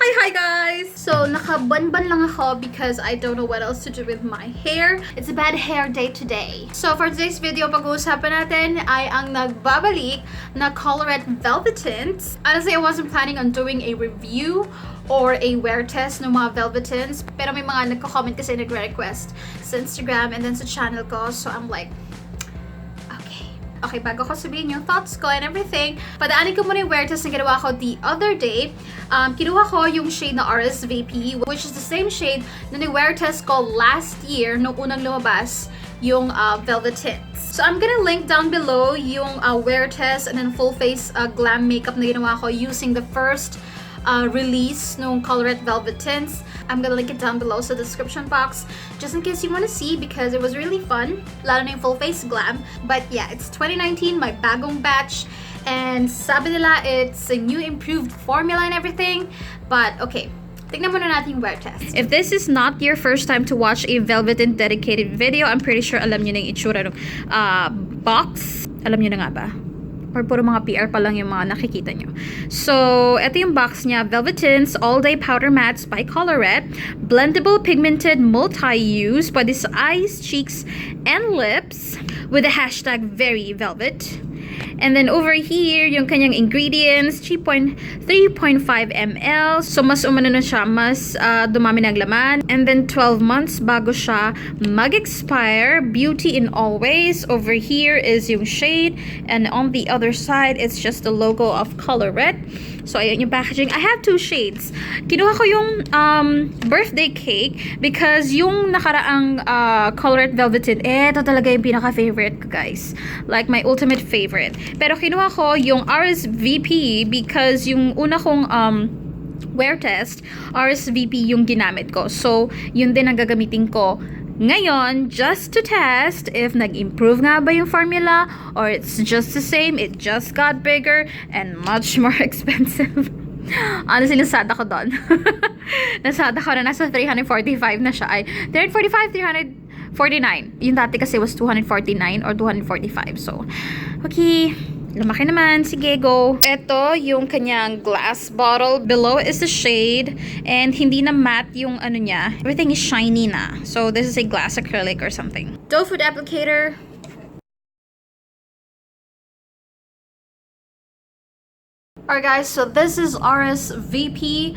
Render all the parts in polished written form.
Hi guys! So, nakabanban lang ako because I don't know what else to do with my hair. It's a bad hair day today. So, for today's video, pag-uusapan natin ay ang nagbabalik na Colourette Velvetints. Honestly, I wasn't planning on doing a review or a wear test ng mga Velvetints. Pero may mga nagko-comment kasi nag-request sa Instagram and then sa channel ko. So, I'm like, okay, bago ko sabihin yung thoughts ko and everything, padaanin ko muna yung wear test na ginawa ko the other day. Kinuha ko yung shade na RSVP, which is the same shade na ni-wear test ko last year nung unang lumabas yung Velvetints. So, I'm gonna link down below yung wear test and then full face glam makeup na ginawa ko using the first release nung Colourette Velvetints. I'm gonna link it down below sa description box just in case you want to see because it was really fun, lalo na yung full face glam. But yeah, it's 2019, my bagong batch, and sabi nila it's a new improved formula and everything. But okay, tignan muna natin yung wear test. If this is not your first time to watch a Velvetin dedicated video, I'm pretty sure alam nyo na yung itsura ng box. Alam nyo na nga ba? Or puro mga PR pa lang yung mga nakikita nyo. So, ito yung box niya. Velvetints All Day Powder Mattes by Colourette. Blendable Pigmented Multi-Use. Pwede sa eyes, cheeks, and lips. With the hashtag VeryVelvet. And then over here, yung kanyang ingredients, 3.5 ml. So, mas umano na siya, mas dumami ng laman. And then, 12 months bago siya mag-expire. Beauty in all ways. Over here is yung shade. And on the other side, it's just the logo of Colourette. So, ayun yung packaging. I have two shades. Kinuha ko yung birthday cake because yung nakaraang Colourette Velvetin, ito talaga yung pinaka-favorite ko, guys. Like, my ultimate favorite. Pero kinuha ko yung RSVP because yung una kong wear test, RSVP yung ginamit ko. So, yun din ang gagamitin ko ngayon, just to test if nag-improve nga ba yung formula or it's just the same, it just got bigger and much more expensive. Honestly, nasada ko doon. Nasada ko na nasa 345 na siya. Ay, 345, 349. Yung dati kasi was 249 or 245. So, okay. Lumaki naman. Sige, go. Ito yung kanyang glass bottle. Below is the shade. And hindi na matte yung ano niya. Everything is shiny na. So, this is a glass acrylic or something. Doe food applicator. Alright guys, so this is RSVP.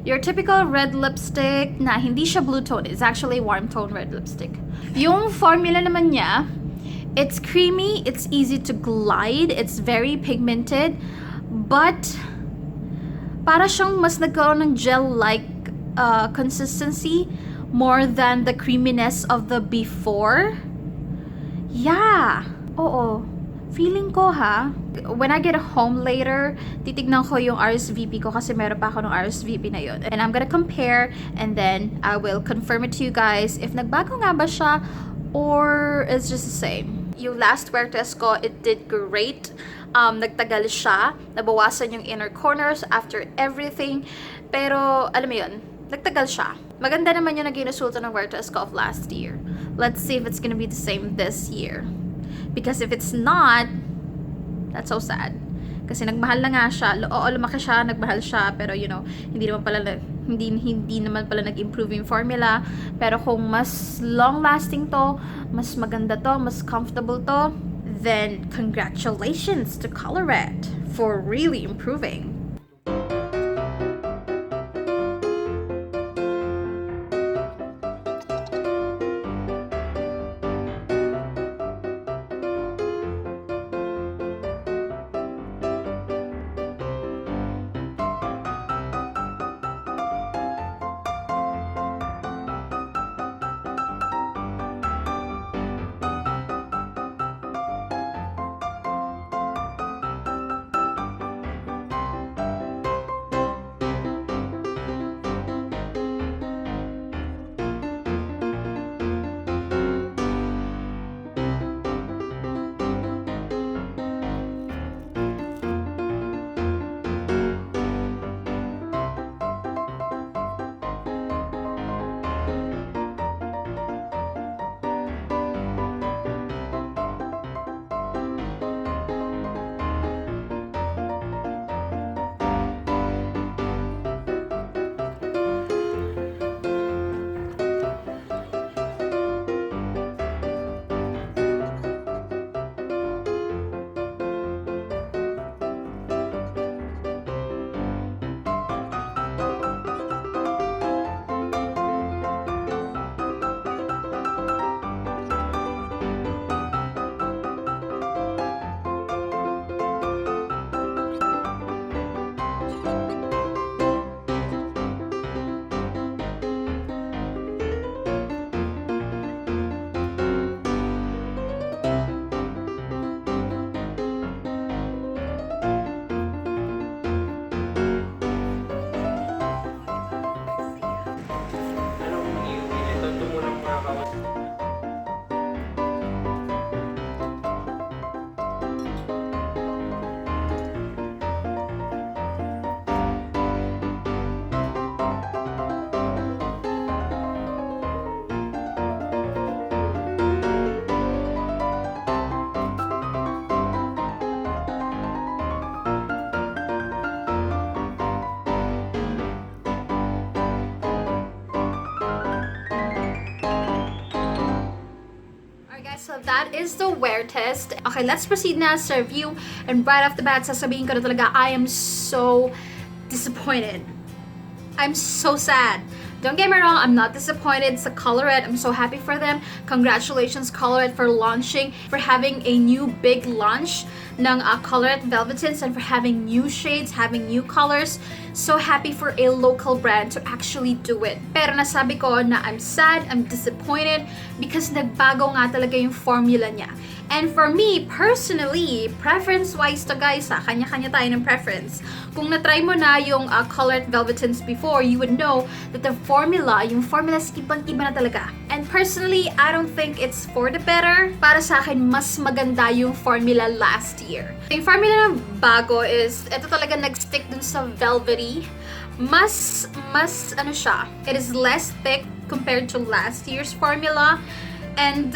Your typical red lipstick na hindi siya blue tone. It's actually warm tone red lipstick. Yung formula naman niya, it's creamy, it's easy to glide, it's very pigmented, but para siyang mas nagkaroon ng gel-like consistency more than the creaminess of the before. Yeah! Oo. Feeling ko when I get home later, titignan ko yung RSVP ko kasi meron pa ako ng RSVP na yun. And I'm gonna compare and then I will confirm it to you guys if nagbago nga ba siya or it's just the same. Yung last wear test ko, it did great. Nagtagal siya. Nabawasan yung inner corners after everything. Pero, alam mo yun, nagtagal siya. Maganda naman yung naging resulta ng wear test ko of last year. Let's see if it's gonna be the same this year. Because if it's not, that's so sad. Kasi nagmahal na nga siya. Oo, lumaki siya, nagmahal siya. Pero, you know, hindi naman pala nag-improve yung formula. Pero kung mas long-lasting to, mas maganda to, mas comfortable to, then congratulations to Colourette for really improving. So that is the wear test. Okay, let's proceed now sa review. And right off the bat, sasabihin ko na talaga, I am so disappointed. I'm so sad. Don't get me wrong, I'm not disappointed sa Colourette. I'm so happy for them. Congratulations, Colourette, for launching, for having a new big launch ng Colourette Velvetints and for having new shades, having new colors. So happy for a local brand to actually do it. Pero nasabi ko na I'm sad, I'm disappointed because nagbago nga talaga yung formula niya. And for me, personally, preference-wise to guys, kanya-kanya tayo ng preference. Kung na-try mo na yung Colourette Velvetints before, you would know that the formula, yung formula is ibang-iba na talaga. And personally, I don't think it's for the better. Para sa akin, mas maganda yung formula last year. Yung formula na bago is, ito talaga nag-stick dun sa velvety. Mas ano siya, it is less thick compared to last year's formula. And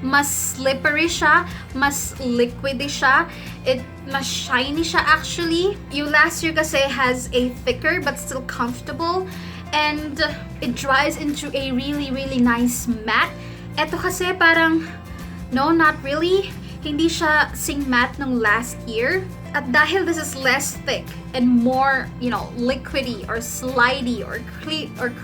mas slippery siya, mas liquidy siya, mas shiny siya actually. Yung last year kasi has a thicker but still comfortable, and it dries into a really nice matte. Eto kasi parang, no, not really. Hindi siya sing matte nung last year. At dahil this is less thick and more, liquidy or slidey or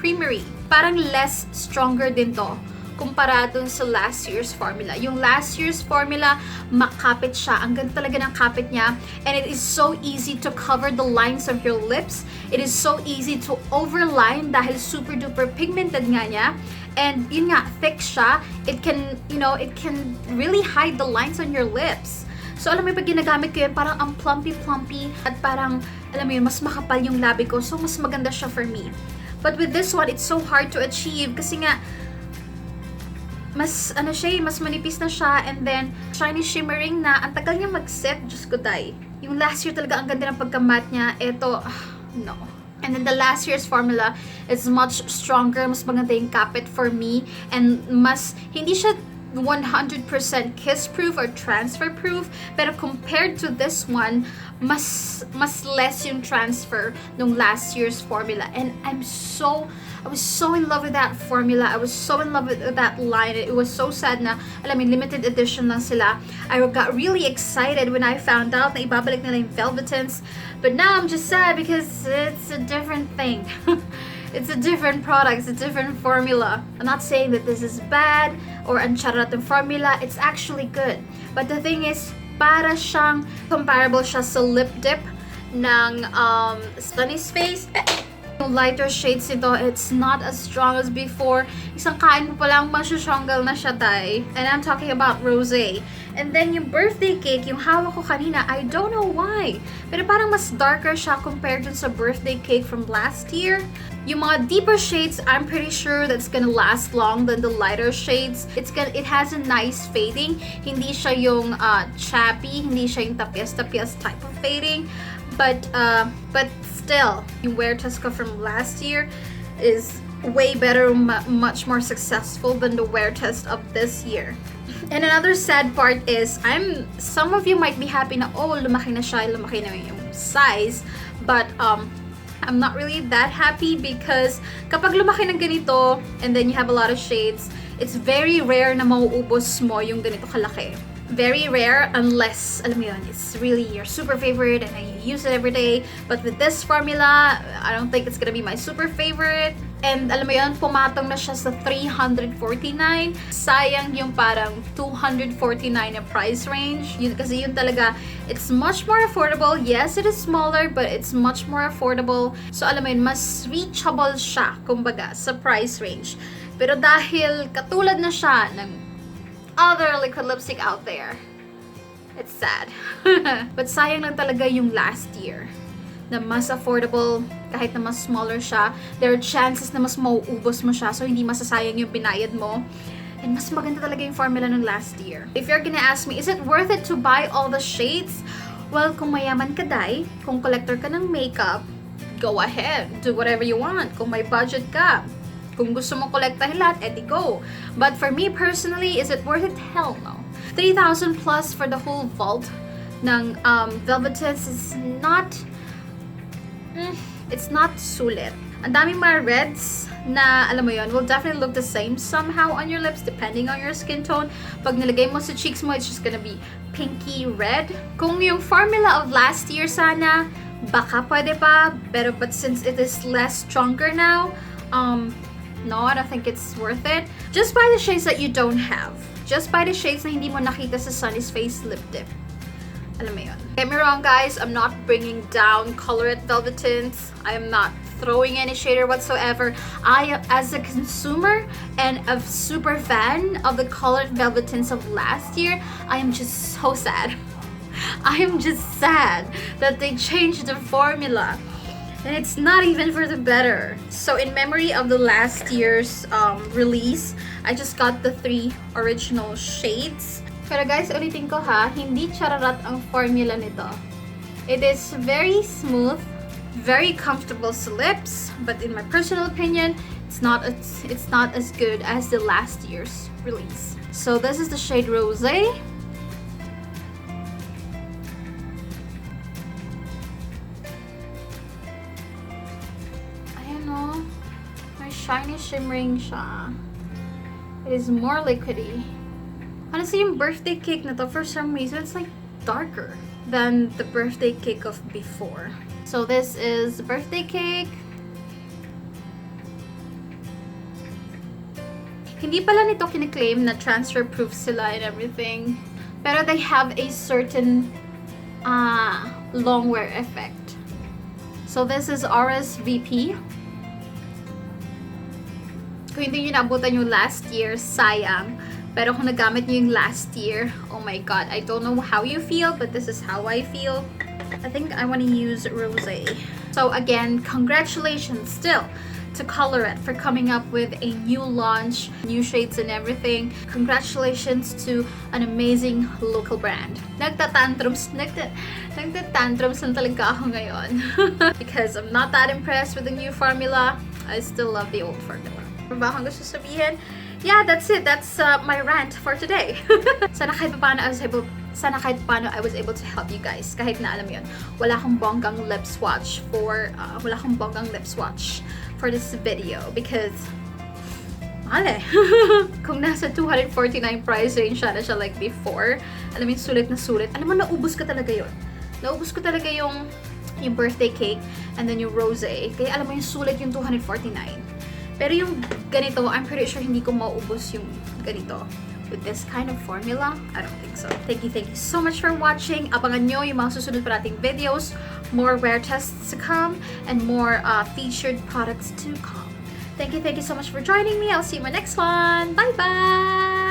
creamery, parang less stronger din to kumpara dun sa last year's formula. Yung last year's formula, makapit siya. Ang ganda talaga ng kapit niya. And it is so easy to cover the lines of your lips. It is so easy to overline dahil super duper pigmented nga niya. And yun nga, thick siya. It can really hide the lines on your lips. So alam mo, pag ginagamit ko yun, parang ang plumpy at parang, alam mo yun, mas makapal yung labi ko. So mas maganda siya for me. But with this one, it's so hard to achieve kasi nga, mas manipis na siya, and then shiny shimmering na, ang tagal niya mag-set, Diyos ko day. Yung last year talaga ang ganda ng pagka-matte niya, eto, no. And then the last year's formula is much stronger, mas maganda yung kapit for me, and hindi siya 100% kiss-proof or transfer-proof, pero compared to this one, mas less yung transfer nung last year's formula. And I was so in love with that formula. I was so in love with that line. It was so sad na, limited edition lang sila. I got really excited when I found out na ibabalik nila yung Velvetints. But now I'm just sad because it's a different thing. It's a different product. It's a different formula. I'm not saying that this is bad or ang charot ng formula. It's actually good. But the thing is, para siyang comparable siya sa lip dip ng Stunny's Face. Yung lighter shades nito, it's not as strong as before. Isang kain mo palang masyashonggal na siya, tay. And I'm talking about rosé. And then yung birthday cake, yung hawak ko kanina, I don't know why. Pero parang mas darker siya compared dun sa birthday cake from last year. Yung mga deeper shades, I'm pretty sure that's gonna last long than the lighter shades. It has a nice fading. Hindi siya yung chappy, hindi siya yung tapias-tapias type of fading. But still, yung wear test ko from last year is way better, much more successful than the wear test of this year. And another sad part is, some of you might be happy na, oh, lumaki na siya, lumaki na yung size. But, I'm not really that happy because kapag lumaki ng ganito, and then you have a lot of shades, it's very rare na mauubos mo yung ganito kalaki. Very rare unless, alam mo yun, it's really your super favorite and you use it every day. But with this formula, I don't think it's gonna be my super favorite. And alam mo yun, pumatong na siya sa $349. Sayang yung parang $249 na price range. Kasi yun talaga, it's much more affordable. Yes, it is smaller, but it's much more affordable. So alam mo yun, mas reachable siya, kumbaga, sa price range. Pero dahil katulad na siya ng other liquid lipstick out there, it's sad. But sayang lang talaga yung last year na mas affordable, kahit na mas smaller siya. There are chances na mas mauubos mo siya, so hindi masasayang yung binayad mo. And mas maganda talaga yung formula ng last year. If you're gonna ask me, is it worth it to buy all the shades? Well, kung mayaman ka, day, kung collector ka ng makeup, go ahead, do whatever you want. Kung may budget ka, kung gusto mo kolektahin lahat, edi go. But for me personally, is it worth it? Hell no. 3,000 plus for the whole vault ng Velvetints is not It's not sulit. Ang daming mga reds na, alam mo yon, will definitely look the same somehow on your lips depending on your skin tone. Pag nilagay mo sa cheeks mo, it's just gonna be pinky red. Kung yung formula of last year sana, baka pwede pa, but since it is less stronger now, no, I don't think it's worth it. Just buy the shades that you don't have. Just buy the shades na hindi mo nakita sa Sunny's Face Lip Dip. Alam mo yun. Get me wrong, guys. I'm not bringing down Colourette Velvetints. I am not throwing any shader whatsoever. I, as a consumer and a super fan of the Colourette Velvetints of last year, I am just so sad. I am just sad that they changed the formula. And it's not even for the better. So in memory of the last year's release, I just got the 3 original shades. Pero guys, ulitin ko ha, hindi chararat ang formula nito. It is very smooth, very comfortable sa lips, but in my personal opinion, it's not as good as the last year's release. So this is the shade Rosé. Ayan o, may shiny shimmering siya. It is more liquidy. Honestly, yung birthday cake na to, for some reason, it's like darker than the birthday cake of before. So this is the birthday cake. Hindi pala nito kiniklaim na transfer proof sila and everything. Pero they have a certain long wear effect. So this is RSVP. Kung hindi nyo naabutan yung last year, sayang. Pero kung nagamit nyo yung last year, oh my god, I don't know how you feel, but this is how I feel. I think I want to use Rosé. So again, congratulations still to Colourette for coming up with a new launch, new shades and everything. Congratulations to an amazing local brand. Nagtatantrums lang talaga ako ngayon. Because I'm not that impressed with the new formula. I still love the old formula. Ano ba akong gusto sabihin? Yeah, that's it. That's my rant for today. Sana kahit paano I was able to help you guys. Kahit na alam yun, wala akong bonggang lip swatch for this video because kung nasa 249 price range siya like before, alam mo yung sulit na sulit. Alam mo, naubos ko talaga yun. Naubos ko talaga yung birthday cake and then yung rosé. Kaya alam mo yung sulit yung 249. Pero yung ganito, I'm pretty sure hindi ko mauubos yung ganito. With this kind of formula, I don't think so. Thank you so much for watching. Abangan nyo yung mga susunod pa nating videos, more wear tests to come, and more featured products to come. Thank you so much for joining me. I'll see you in my next one. Bye-bye!